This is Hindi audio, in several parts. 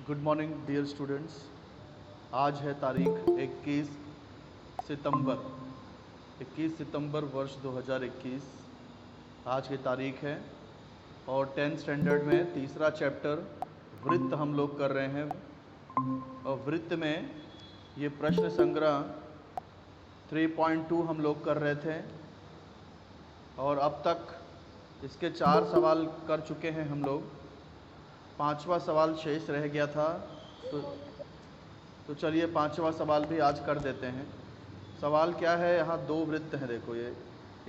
Good morning dear students. आज है तारीख 21 सितंबर वर्ष 2021। आज की तारीख है और 10th स्टैंडर्ड में तीसरा चैप्टर वृत्त हम लोग कर रहे हैं। और वृत्त में ये प्रश्न संग्रह 3.2 हम लोग कर रहे थे और अब तक इसके 4 सवाल कर चुके हैं हम लोग। 5वां सवाल शेष रह गया था, तो चलिए 5वां सवाल भी आज कर देते हैं। सवाल क्या है, यहाँ 2 वृत्त हैं। देखो, ये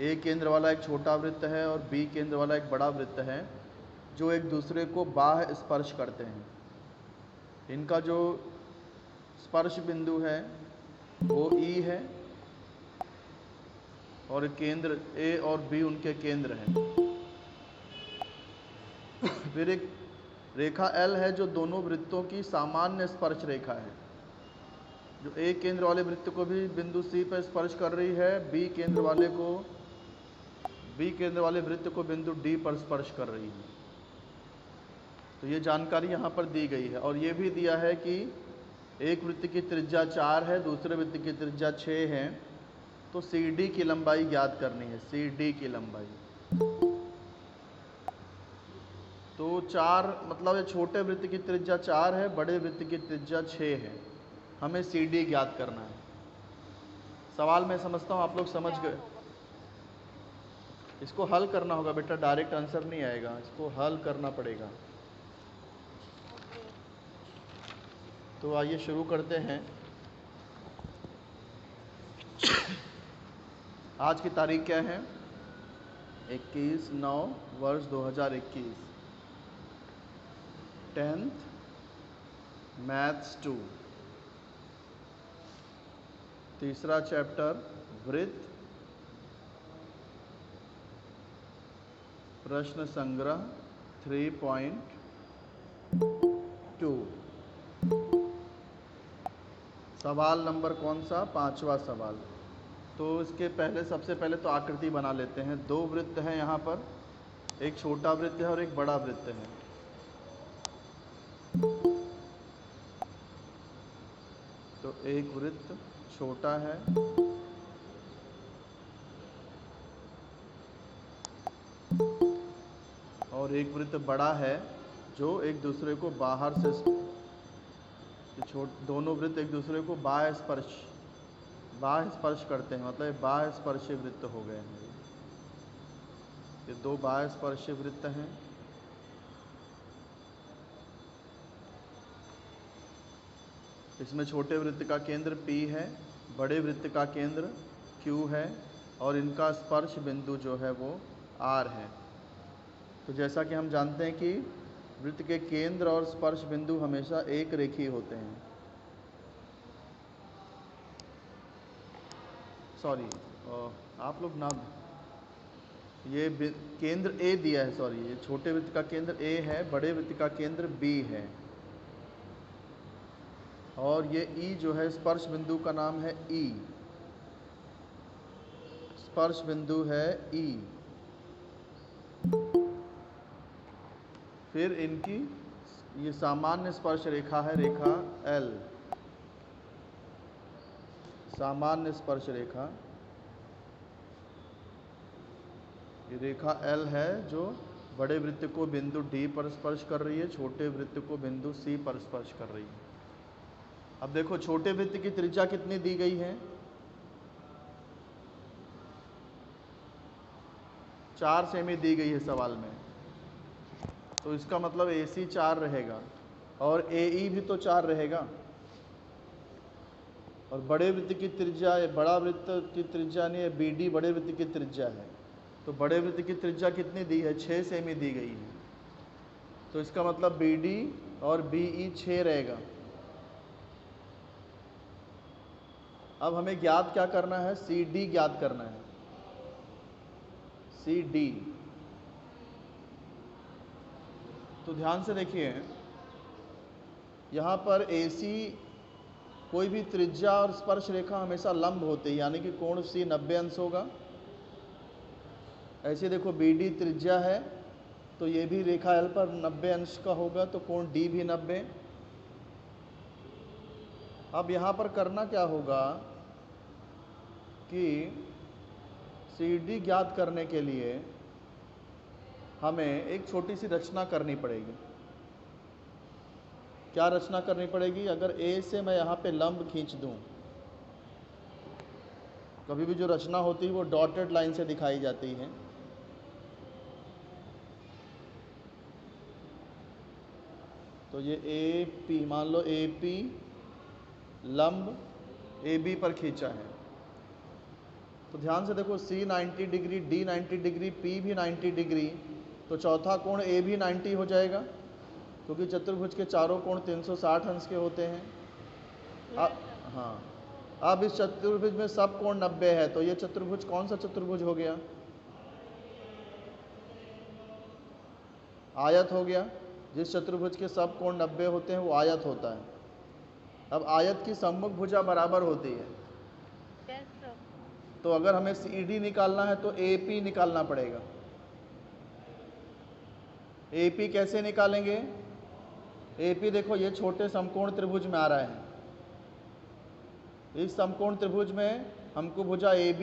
ए केंद्र वाला एक छोटा वृत्त है और बी केंद्र वाला एक बड़ा वृत्त है, जो एक दूसरे को बाह्य स्पर्श करते हैं। इनका जो स्पर्श बिंदु है वो ई है और केंद्र ए और बी उनके केंद्र हैं। फिर एक रेखा एल है जो दोनों वृत्तों की सामान्य स्पर्श रेखा है, जो ए केंद्र वाले वृत्त को भी बिंदु सी पर स्पर्श कर रही है, बी केंद्र वाले वृत्त को बिंदु डी पर स्पर्श कर रही है। तो ये जानकारी यहाँ पर दी गई है और ये भी दिया है कि एक वृत्त की त्रिज्या 4 है, दूसरे वृत्त की त्रिज्या 6 है, तो सी डी की लंबाई ज्ञात करनी है। सी डी की लंबाई तो 4 मतलब ये छोटे वृत्त की त्रिज्या 4 है, बड़े वृत्त की त्रिज्या 6 है। हमें सी डी ज्ञात करना है। सवाल मैं समझता हूँ आप लोग समझ गए। इसको हल करना होगा बेटा, डायरेक्ट आंसर नहीं आएगा, इसको हल करना पड़ेगा। तो आइए शुरू करते हैं। आज की तारीख क्या है? 21/9 वर्ष 2021। 10th मैथ्स 2, तीसरा चैप्टर वृत्त, प्रश्न संग्रह 3.2। सवाल नंबर कौन सा? 5वां सवाल। तो इसके पहले सबसे पहले तो आकृति बना लेते हैं। 2 वृत्त हैं यहाँ पर, एक छोटा वृत्त है और एक बड़ा वृत्त है। तो एक वृत्त छोटा है और एक वृत्त बड़ा है, जो एक दूसरे को बाहर से दोनों वृत्त एक दूसरे को बाह्य स्पर्श करते हैं, मतलब बाह्य स्पर्शीय वृत्त हो गए हैं। ये 2 बाह्य स्पर्शीय वृत्त हैं। इसमें छोटे वृत्त का केंद्र P है, बड़े वृत्त का केंद्र Q है और इनका स्पर्श बिंदु जो है वो R है। तो जैसा कि हम जानते हैं कि वृत्त के केंद्र और स्पर्श बिंदु हमेशा एक रेखीय होते हैं। सॉरी, आप लोग ना, ये केंद्र A दिया है, सॉरी, ये छोटे वृत्त का केंद्र A है, बड़े वृत्त का केंद्र B है और ये E जो है स्पर्श बिंदु का नाम है E। स्पर्श बिंदु है E। फिर इनकी ये सामान्य स्पर्श रेखा है, रेखा L, सामान्य स्पर्श रेखा। ये रेखा L है जो बड़े वृत्त को बिंदु D पर स्पर्श कर रही है, छोटे वृत्त को बिंदु C पर स्पर्श कर रही है। अब देखो, छोटे वृत्त की त्रिज्या कितनी दी गई है? 4 सेमी दी गई है सवाल में। तो इसका मतलब AC 4 रहेगा और AE भी तो 4 रहेगा। और बड़े वृत्त की त्रिज्या, बड़ा वृत्त की त्रिज्या नहीं है, BD बड़े वृत्त की त्रिज्या है। तो बड़े वृत्त की त्रिज्या कितनी दी है? 6 सेमी दी गई है। तो इसका मतलब BD और BE 6 रहेगा। अब हमें ज्ञात क्या करना है? CD ज्ञात करना है। CD। तो ध्यान से देखिए, यहाँ पर AC कोई भी त्रिज्या और स्पर्श रेखा हमेशा लंब होती है, यानी कि कोण C 90 अंश होगा। ऐसे देखो, BD त्रिज्या है तो ये भी रेखा L पर 90 अंश का होगा, तो कोण D भी 90। अब यहाँ पर करना क्या होगा कि CD ज्ञात करने के लिए हमें एक छोटी सी रचना करनी पड़ेगी। क्या रचना करनी पड़ेगी? अगर A से मैं यहाँ पे लंब खींच दूँ, कभी भी जो रचना होती है वो डॉटेड लाइन से दिखाई जाती है। तो ये AP, मान लो AP लंब AB पर खींचा है, तो ध्यान से देखो C 90 degree, D 90 degree, P भी 90 डिग्री, तो चौथा कोण A भी 90 हो जाएगा, क्योंकि चतुर्भुज के चारों कोण 360 अंश के होते हैं। अब हाँ, अब इस चतुर्भुज में सब कोण 90 है, तो ये चतुर्भुज कौन सा चतुर्भुज हो गया? आयत हो गया। जिस चतुर्भुज के सब कोण 90 होते हैं वो आयत होता है। अब आयत की सम्मुख भुजा बराबर होती है, तो अगर हमें CD निकालना है तो AP निकालना पड़ेगा। AP कैसे निकालेंगे? AP देखो, ये छोटे समकोण त्रिभुज में आ रहा है। इस समकोण त्रिभुज में हमको भुजा AB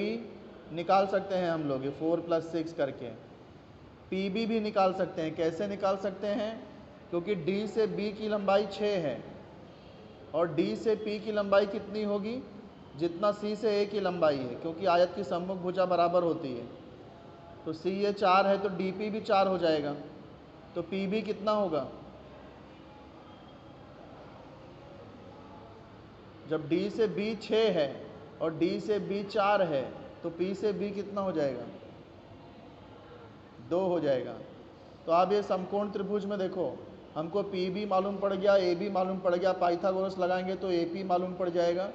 निकाल सकते हैं हम लोग, ये 4 + 6 करके। PB भी निकाल सकते हैं। कैसे निकाल सकते हैं? क्योंकि D से B की लंबाई 6 है और D से P की लंबाई कितनी होगी? जितना C से A की लंबाई है, क्योंकि आयत की सम्मुख भुजा बराबर होती है। तो C ये 4 है तो DP भी 4 हो जाएगा, तो PB कितना होगा? जब D से B 6 है और D से B 4 है, तो P से B कितना हो जाएगा? 2 हो जाएगा। तो आप ये समकोण त्रिभुज में देखो, हमको PB मालूम पड़ गया, AB मालूम पड़ गया, पाइथागोरस लगाएंगे तो AP मालूम पड़ जाएगा,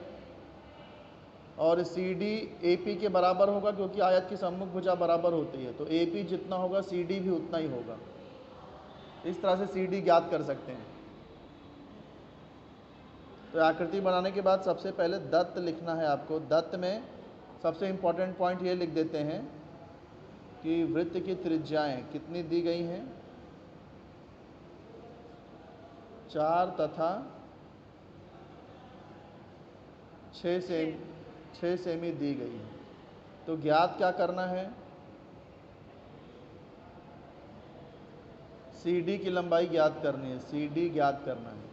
और CD AP के बराबर होगा, क्योंकि आयत की सम्मुख भुजा बराबर होती है। तो AP जितना होगा CD भी उतना ही होगा। इस तरह से CD ज्ञात कर सकते हैं। तो आकृति बनाने के बाद सबसे पहले दत्त लिखना है आपको। दत्त में सबसे इम्पोर्टेंट पॉइंट ये लिख देते हैं कि वृत्त की त्रिज्याएं कितनी दी गई हैं? 4 तथा 6 सेमी दी गई है। तो ज्ञात क्या करना है? CD की लंबाई ज्ञात करनी है, CD ज्ञात करना है।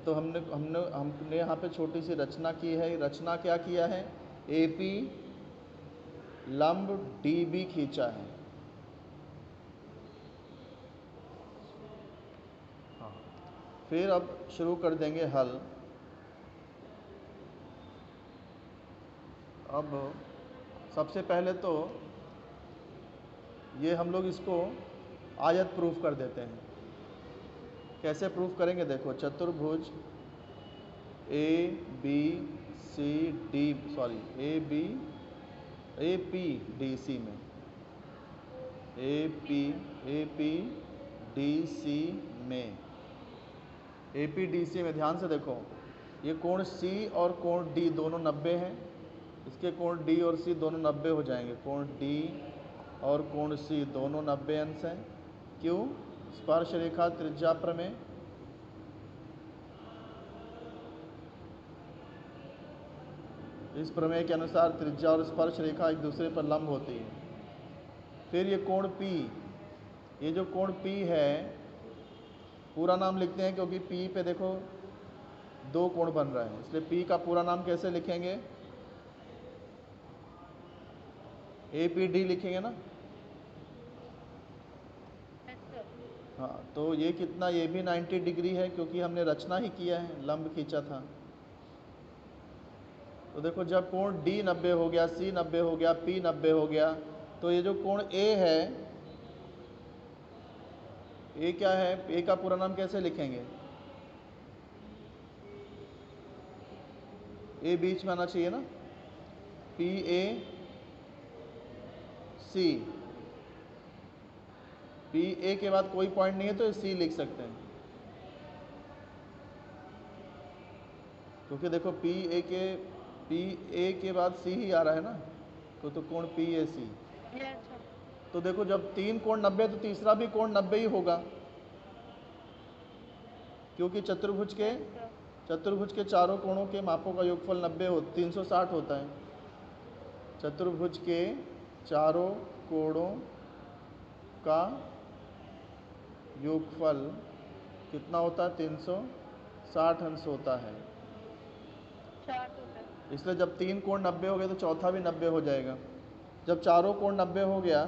तो हमने यहाँ पे छोटी सी रचना की है। रचना क्या किया है? AP लंब DB खींचा है। हाँ, फिर अब शुरू कर देंगे हल। अब सबसे पहले तो ये हम लोग इसको आयत प्रूफ कर देते हैं। कैसे प्रूफ करेंगे? देखो, चतुर्भुज APDC में APDC में ध्यान से देखो, ये कोण C और कोण D दोनों 90 हैं। इसके कोण D और C दोनों 90 हो जाएंगे। कोण D और कोण C दोनों 90 अंश हैं। क्यों? स्पर्श रेखा त्रिज्या प्रमेय। इस प्रमेय के अनुसार त्रिज्या और स्पर्श रेखा एक दूसरे पर लंब होती है। फिर ये कोण P, ये जो कोण P है, पूरा नाम लिखते हैं क्योंकि P पे देखो 2 कोण बन रहा है, इसलिए P का पूरा नाम कैसे लिखेंगे? APD लिखेंगे ना। हाँ, तो ये कितना? ये भी 90 डिग्री है, क्योंकि हमने रचना ही किया है, लंब खींचा था। तो देखो, जब कोण D 90 हो गया, C 90 हो गया, P 90 हो गया, तो ये जो कोण A है, A क्या है? A का पूरा नाम कैसे लिखेंगे? A बीच में आना चाहिए ना, PAC। PA के बाद कोई पॉइंट नहीं है तो C लिख सकते हैं, क्योंकि देखो PA के बाद C ही आ रहा है ना, तो कोण PAC। तो देखो, जब 3 कोण 90 तो तीसरा भी कोण 90 ही होगा, क्योंकि चतुर्भुज के चतुर्भुज के चारों कोणों के मापों का योगफल 360 होता है। चतुर्भुज के चारों कोणों का योगफल कितना होता है? 360 अंश होता है। इसलिए जब 3 कोण 90 हो गए तो चौथा भी 90 हो जाएगा। जब चारों कोण 90 हो गया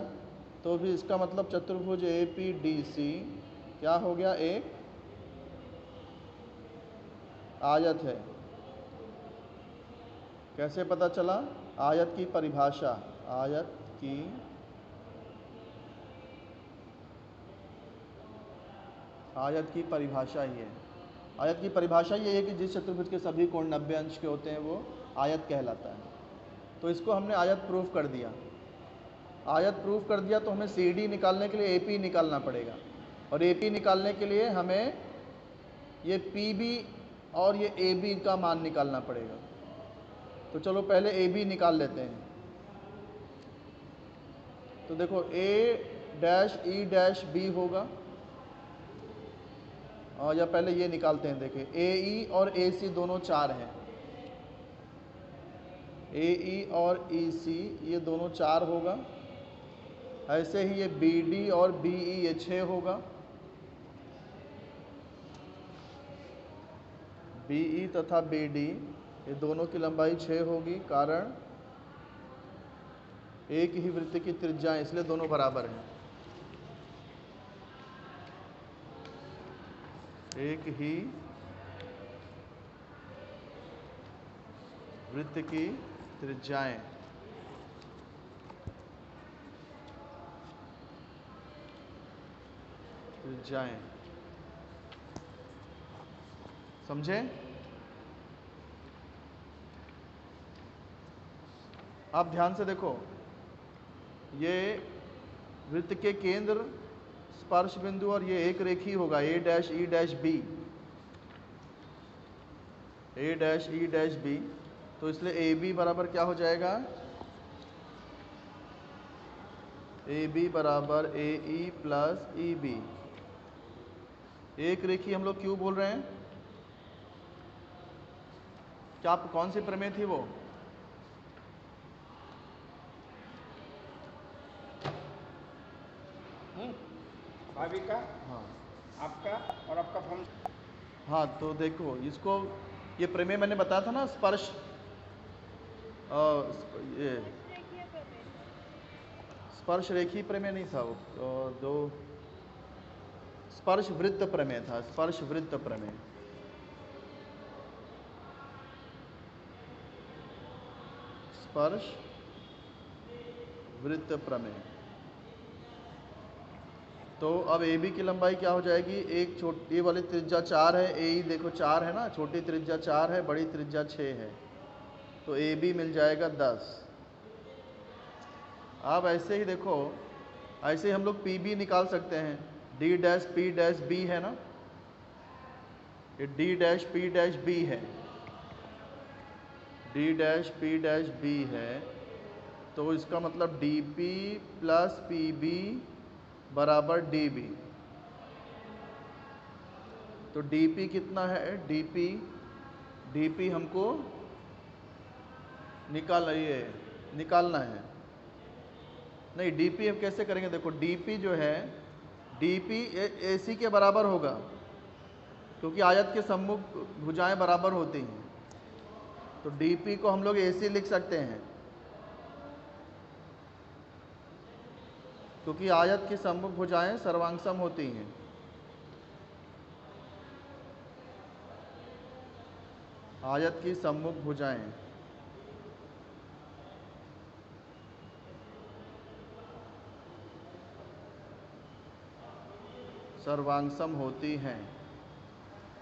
तो भी इसका मतलब चतुर्भुज APDC क्या हो गया? एक आयत है। कैसे पता चला? आयत की परिभाषा, आयत की परिभाषा ही है। आयत की परिभाषा ये है कि जिस चतुर्भुज के सभी कोण 90 अंश के होते हैं वो आयत कहलाता है। तो इसको हमने आयत प्रूफ कर दिया। आयत प्रूफ कर दिया तो हमें CD निकालने के लिए AP निकालना पड़ेगा, और AP निकालने के लिए हमें ये PB और ये AB का मान निकालना पड़ेगा। तो चलो पहले AB निकाल लेते हैं। तो देखो A-E-B होगा, और या पहले ये निकालते हैं। देखिए AE और AC दोनों 4 हैं। AE और EC ये दोनों 4 होगा। ऐसे ही ये BD और BE ये 6 होगा। BE तथा BD ये दोनों की लंबाई 6 होगी, कारण एक ही वृत्त की त्रिज्या है, इसलिए दोनों बराबर हैं। एक ही वृत्त की त्रिज्याएं समझे? आप ध्यान से देखो, ये वृत्त के केंद्र स्पर्श बिंदु और ये एक रेखी होगा A-E-B, A-E-B। तो इसलिए AB बराबर क्या हो जाएगा? AB बराबर AE प्लस EB। एक रेखी हम लोग क्यों बोल रहे हैं? क्या आप कौन सी प्रमेय थी वो? भाभी का, हाँ आपका और आपका फॉर्म। हाँ, तो देखो इसको, ये प्रमेय मैंने बताया था ना, स्पर्श ये स्पर्श रेखी प्रमेय नहीं था वो, जो स्पर्श वृत्त प्रमेय था, स्पर्श वृत्त प्रमेय। स्पर्श वृत्त प्रमेय। तो अब AB की लंबाई क्या हो जाएगी? एक छोटी वाली त्रिज्या 4 है, AE देखो 4 है ना, छोटी त्रिज्या 4 है, बड़ी त्रिज्या 6 है, तो AB मिल जाएगा 10। अब ऐसे ही देखो, ऐसे ही हम लोग PB निकाल सकते हैं। D'-P'-B है ना, ये D'-P'-B है, D'-P'-B है। तो इसका मतलब DP प्लस PB बराबर DB। तो DP कितना है? DP हमको निकालना है। नहीं, DP हम कैसे करेंगे? देखो DP जो है, DP AC के बराबर होगा, क्योंकि आयत के सम्मुख भुजाएं बराबर होती हैं। तो DP को हम लोग AC लिख सकते हैं, क्योंकि आयत की सम्मुख भुजाएं सर्वांगसम होती हैं। आयत की सम्मुख भुजाएं सर्वांगसम होती हैं।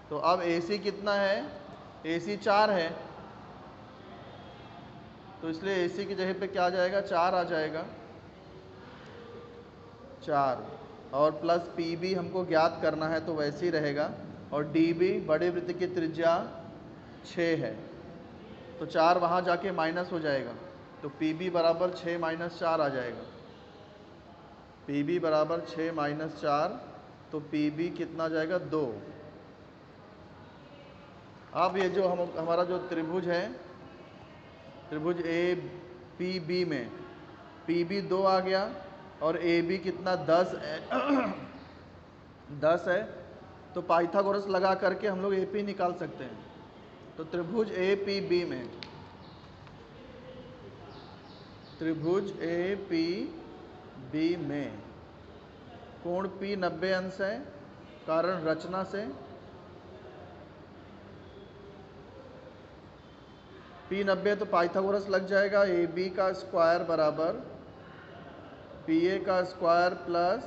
तो अब AC कितना है? AC 4 है, तो इसलिए AC की जगह पे क्या आ जाएगा? 4 आ जाएगा, 4। और प्लस PB हमको ज्ञात करना है, तो वैसे ही रहेगा। और DB बड़े वृत्त की त्रिज्या 6 है, तो 4 वहाँ जाके माइनस हो जाएगा, तो PB बराबर 6 माइनस 4 आ जाएगा। PB बराबर 6 माइनस 4, तो PB कितना आ जाएगा? 2। अब ये जो हमारा जो त्रिभुज है, त्रिभुज ए पी बी में पी बी 2 आ गया और ए बी कितना 10 है 10 है, तो पाइथागोरस लगा करके हम लोग ए पी निकाल सकते हैं। तो त्रिभुज ए पी बी में, त्रिभुज ए पी बी में कोण पी 90 अंश है, कारण रचना से पी 90 तो पाइथागोरस लग जाएगा। ए बी का स्क्वायर बराबर पी ए का स्क्वायर प्लस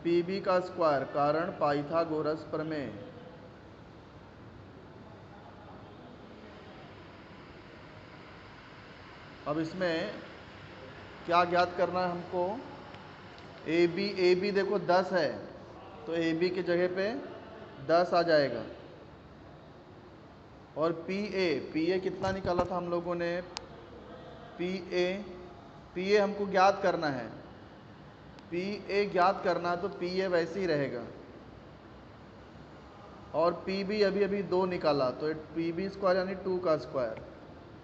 पी बी का स्क्वायर, कारण पाइथागोरस प्रमेय। अब इसमें क्या ज्ञात करना है हमको? ए बी देखो 10 है, तो ए बी की जगह पे 10 आ जाएगा। और पी ए कितना निकाला था हम लोगों ने? पी ए हमको ज्ञात करना है। पी ए ज्ञात करना है तो पी ए वैसे ही रहेगा। और पी बी अभी 2 निकाला, तो पी बी स्क्वायर यानी 2 का स्क्वायर,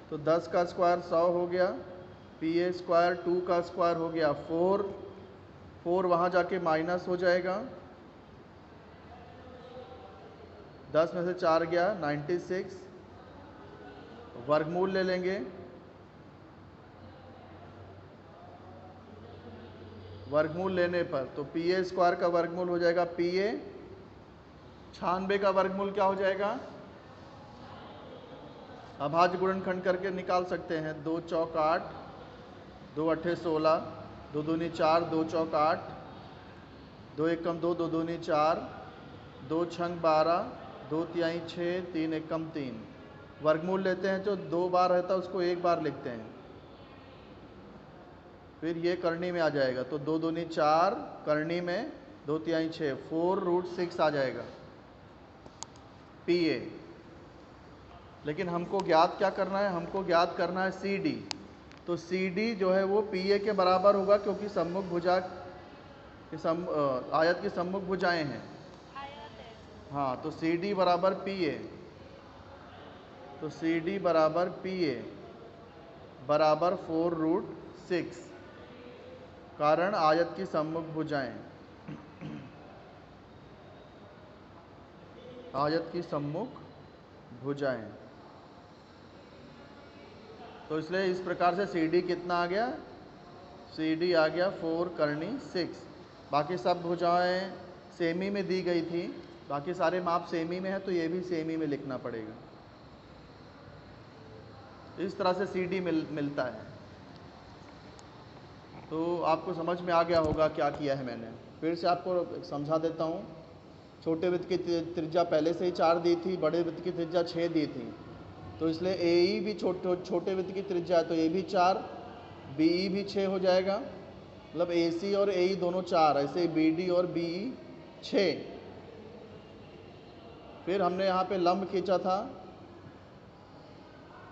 तो 10 का स्क्वायर 100 हो गया। पी ए स्क्वायर 2 का स्क्वायर हो गया 4 वहाँ जाके माइनस हो जाएगा, 10 में से 4 गया 96। वर्गमूल ले लेंगे, वर्गमूल लेने पर तो पी ए स्क्वायर का वर्गमूल हो जाएगा पी ए, 96 का वर्गमूल क्या हो जाएगा? अभाज्य गुणनखंड करके निकाल सकते हैं। 2 चौक 8, 2 अट्ठे 16, 2 दूनी 4, 2 चौक 8, 2 एकम 2, 2 दूनी 4, 2 छंग 12, 2 तिहाई 6, 3 एकम 3। वर्गमूल लेते हैं, जो 2 बार रहता है उसको 1 बार लिखते हैं, फिर ये करनी में आ जाएगा, तो 2 दूनी 4, करनी में 2 तिहाई 6, 4√6 आ जाएगा पी ए। लेकिन हमको ज्ञात क्या करना है? हमको ज्ञात करना है सी डी। तो सी डी जो है वो पी ए के बराबर होगा, क्योंकि सम्मुख भुजा आयत की सम्मुख भुजाएं हैं। हाँ, तो सी डी बराबर पी ए, तो सी डी बराबर पी ए बराबर 4√6, कारण आयत की सम्मुख भुजाएं, आयत की सम्मुख भुजाएं। तो इसलिए इस प्रकार से सी डी कितना आ गया? सी डी आ गया 4 करनी 6। बाकी सब भुजाएं सेमी में दी गई थी, बाकी सारे माप सेमी में है, तो ये भी सेमी में लिखना पड़ेगा। इस तरह से सी डी मिलता है। तो आपको समझ में आ गया होगा क्या किया है मैंने। फिर से आपको समझा देता हूँ। छोटे वृत्त की त्रिज्या पहले से ही 4 दी थी, बड़े वृत्त की त्रिज्या 6 दी थी, तो इसलिए ए ई भी छोटे वृत्त की त्रिज्या है, तो ए भी 4, बी ई भी 6 हो जाएगा, मतलब ए सी और ए ई दोनों 4, ऐसे बी डी और बी ई 6। फिर हमने यहाँ पे लंब खींचा था,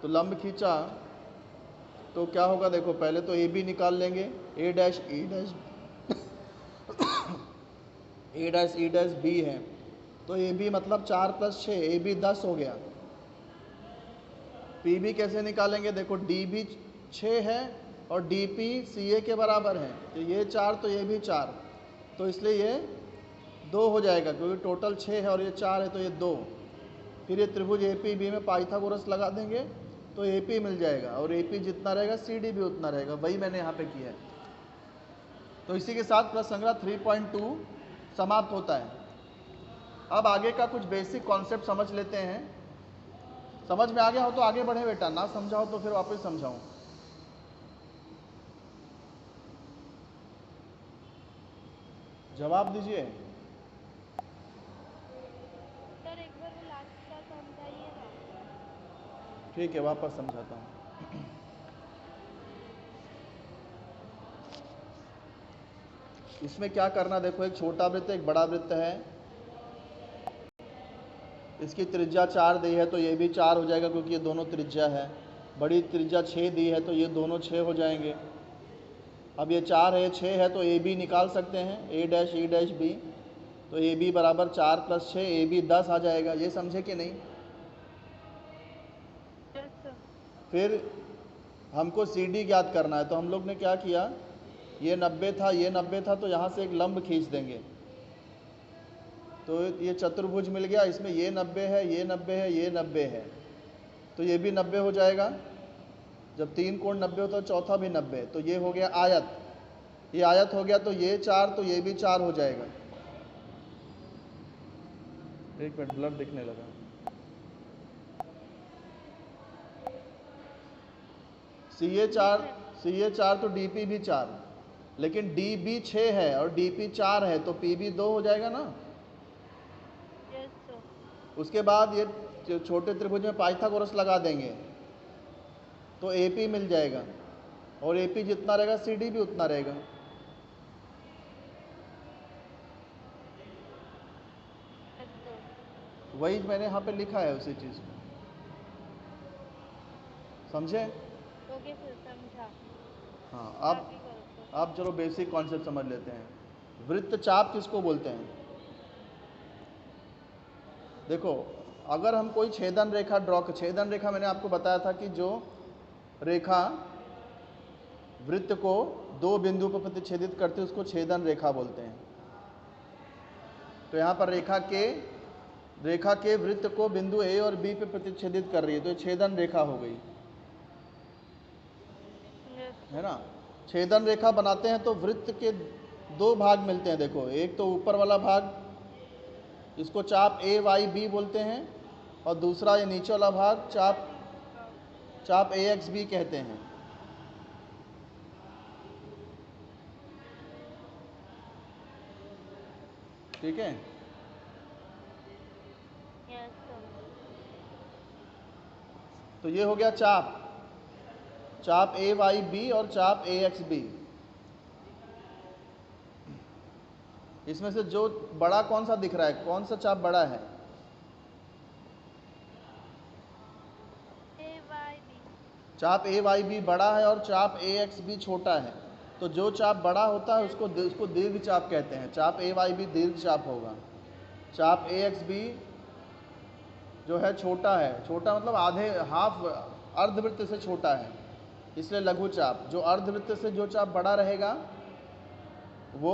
तो लंब खींचा तो क्या होगा? देखो, पहले तो ए बी निकाल लेंगे, ए डैश ई डैश बी है, तो ए बी मतलब 4 + 6, ए बी 10 हो गया। पी बी कैसे निकालेंगे? देखो, डी बी 6 है और डी पी सी ए के बराबर है, तो ये 4 तो ये भी 4, तो इसलिए ये 2 हो जाएगा, क्योंकि टोटल 6 है और ये 4 है, तो ये 2। फिर ये त्रिभुज ए पी बी में पाइथागोरस लगा देंगे तो ए पी मिल जाएगा, और ए पी जितना रहेगा सी डी भी उतना रहेगा। वही मैंने यहाँ पे किया है। तो इसी के साथ प्रश्न संग्रह 3.2 समाप्त होता है। अब आगे का कुछ बेसिक कॉन्सेप्ट समझ लेते हैं। समझ में आ गया हो तो आगे बढ़े बेटा, ना समझा हो तो फिर वापस समझाऊं। जवाब दीजिए। सर एक बार लास्ट का समझाइएगा। ठीक है, वापस समझाता हूँ। इसमें क्या करना, देखो, एक छोटा वृत्त एक बड़ा वृत्त है, इसकी त्रिज्या 4 दी है, तो ये भी 4 हो जाएगा, क्योंकि ये दोनों त्रिज्या है। बड़ी त्रिज्या 6 दी है, तो ये दोनों 6 हो जाएंगे। अब ये 4 है, 6 है, तो ए बी निकाल सकते हैं, ए डैश ई डैश बी, तो ए बी बराबर 4 + 6, ए बी 10 आ जाएगा। ये समझे कि नहीं? फिर हमको CD ज्ञात करना है, तो हम लोग ने क्या किया, ये 90 था, ये 90 था, तो यहाँ से एक लंब खींच देंगे, तो ये चतुर्भुज मिल गया। इसमें ये 90 है, ये 90 है, ये 90 है, तो ये भी 90 हो जाएगा। जब 3 कोण 90 होता है, चौथा भी 90, तो ये हो गया आयत। ये आयत हो गया, तो ये 4, तो ये भी 4 हो जाएगा। एक मिनट, ब्लर दिखने लगा। CA 4 तो DP भी 4, लेकिन DB 6 है और DP 4 है, तो PB 2 हो जाएगा ना। Yes sir. उसके बाद ये छोटे त्रिभुज में पाइथागोरस लगा देंगे, तो AP मिल जाएगा, और AP जितना रहेगा CD भी उतना रहेगा। Yes sir. वही मैंने यहाँ पे लिखा है, उसी चीज़ को समझे। ओके सर, समझा। हाँ, आगे करो सर। आप चलो बेसिक कॉन्सेप्ट समझ लेते हैं। वृत्तचाप किसको बोलते हैं? देखो, अगर हम कोई छेदन रेखा ड्रॉ कर, छेदन रेखा मैंने आपको बताया था कि जो रेखा वृत्त को 2 बिंदु पर प्रतिच्छेदित करती है उसको छेदन रेखा बोलते हैं। तो यहाँ पर रेखा के वृत्त को बिंदु A और B पे प्रतिच्छेदित कर रही है, तो ये छेदन रेखा हो गई, यस है ना। छेदन रेखा बनाते हैं तो वृत्त के 2 भाग मिलते हैं। देखो, एक तो ऊपर वाला भाग, इसको चाप AYB बोलते हैं, और दूसरा ये नीचे वाला भाग चाप AXB कहते हैं। ठीक है। Yes sir. तो ये हो गया चाप AYB और चाप AXB। इसमें से जो बड़ा कौन सा दिख रहा है, कौन सा चाप बड़ा है? AYB। चाप AYB बड़ा है और चाप AXB छोटा है। तो जो चाप बड़ा होता है उसको दीर्घ चाप कहते हैं। चाप AYB दीर्घ चाप होगा। चाप AXB जो है छोटा है, छोटा मतलब अर्धवृत्त से छोटा है, इसलिए लघु चाप। जो अर्धवृत्त से जो चाप बड़ा रहेगा वो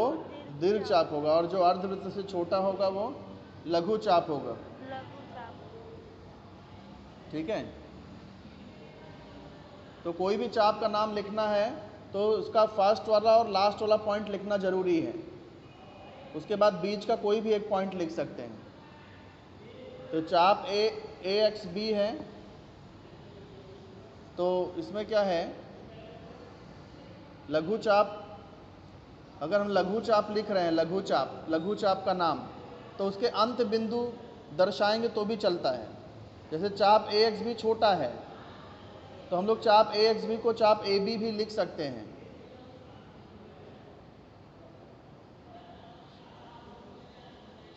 दीर्घ चाप होगा, और जो अर्धवृत्त से छोटा होगा वो लघु चाप होगा। लघु चाप। ठीक है। तो कोई भी चाप का नाम लिखना है तो उसका फर्स्ट वाला और लास्ट वाला पॉइंट लिखना जरूरी है, उसके बाद बीच का कोई भी एक पॉइंट लिख सकते हैं। तो चाप AXB है, तो इसमें क्या है, लघु चाप। अगर हम लघु चाप लिख रहे हैं, लघु चाप का नाम, तो उसके अंत बिंदु दर्शाएंगे तो भी चलता है। जैसे चाप AXB छोटा है, तो हम लोग चाप AXB को चाप AB भी लिख सकते हैं।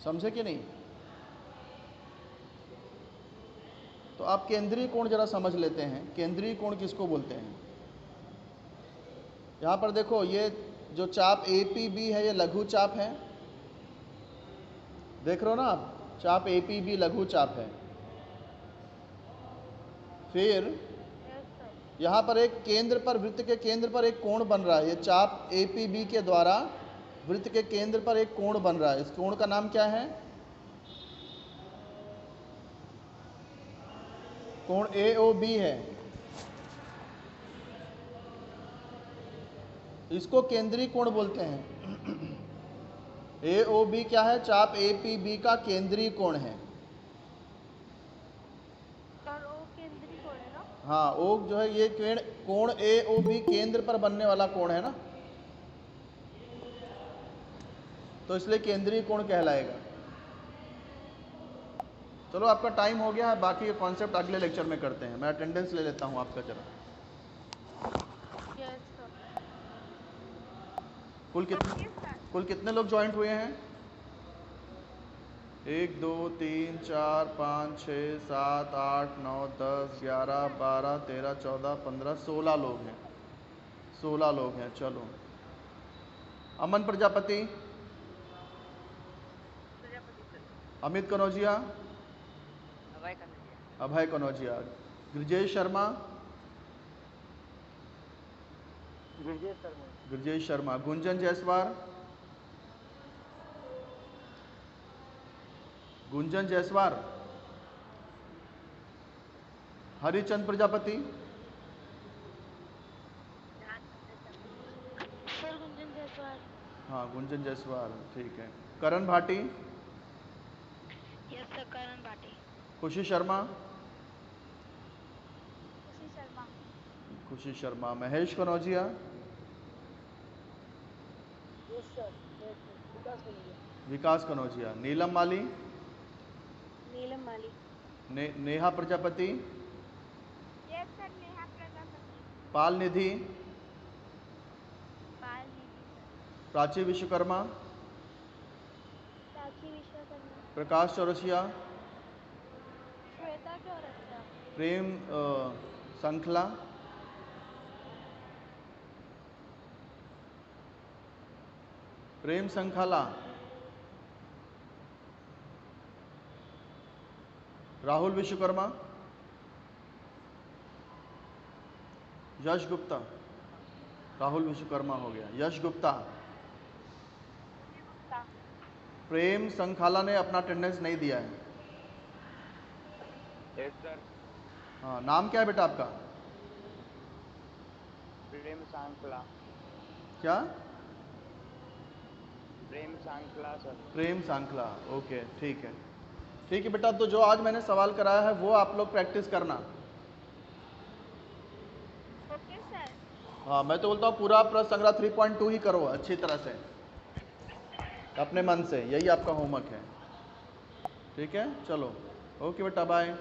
समझे कि नहीं? तो आप केंद्रीय कोण जरा समझ लेते हैं। केंद्रीय कोण किसको बोलते हैं? यहाँ पर देखो, ये जो चाप APB है ये लघु चाप है, देख रहे हो ना आप, चाप APB लघु चाप है। फिर यस सर। यहाँ पर एक केंद्र पर, वृत्त के केंद्र पर एक कोण बन रहा है। ये चाप APB के द्वारा वृत्त के केंद्र पर एक कोण बन रहा है। इस कोण का नाम क्या है? कोण AOB है। इसको केंद्रीय कोण बोलते हैं। AOB क्या है? चाप APB का केंद्रीय कोण है। और ओ केंद्रीय कोण है ना? हाँ, ओ जो है ये कोण AOB केंद्र पर बनने वाला कोण है ना, तो इसलिए केंद्रीय कोण कहलाएगा। चलो, आपका टाइम हो गया है, बाकी ये कॉन्सेप्ट अगले लेक्चर में करते हैं। मैं अटेंडेंस ले लेता हूँ आपका जरा। Yes sir. कुल कितने लोग ज्वाइंट हुए हैं? 1 2 3 4 5 6 7 8 9 10 11 12 13 14 15 16 लोग हैं। 16 लोग हैं। चलो, अमन प्रजापति, अमित कनौजिया, अभय कनौजिया, ब्रिजेश शर्मा, ब्रजेश शर्मा। गुंजन जायसवाल। गुंजन जायसवाल। हरिचंद प्रजापति। सर गुंजन जायसवाल। हाँ, गुंजन जायसवाल, ठीक है। Karan Bhati. Yes sir, Karan Bhati. Khushi Sharma. Khushi Sharma. Khushi Sharma. Mahesh Kanojia. Yes sir, Vikas Kanojia. Neelam Mali. Neelam Mali. Neha Prajapati. Yes sir, Neha Prajapati. Pal Nidhi. Pal Nidhi sir. Prachi Vishwakarma. Prachi Vishwakarma. Prakash Chaurasia. Shweta Chaurasia. प्रेम संखला। प्रेम संखाला। राहुल विश्वकर्मा। यश गुप्ता। राहुल विश्वकर्मा हो गया। यश गुप्ता। प्रेम संखाला ने अपना अटेंडेंस नहीं दिया है। Yes sir. हाँ, नाम क्या है बेटा आपका? प्रेम सांकला। क्या? प्रेम सांकला सर। प्रेम सांखला, ओके, ठीक है। ठीक है बेटा, तो जो आज मैंने सवाल कराया है वो आप लोग प्रैक्टिस करना। Okay sir. हाँ, मैं तो बोलता हूँ पूरा प्रश्न संग्रह 3.2 ही करो अच्छी तरह से, अपने मन से। यही आपका होमवर्क है। ठीक है, चलो, ओके बेटा, बाय।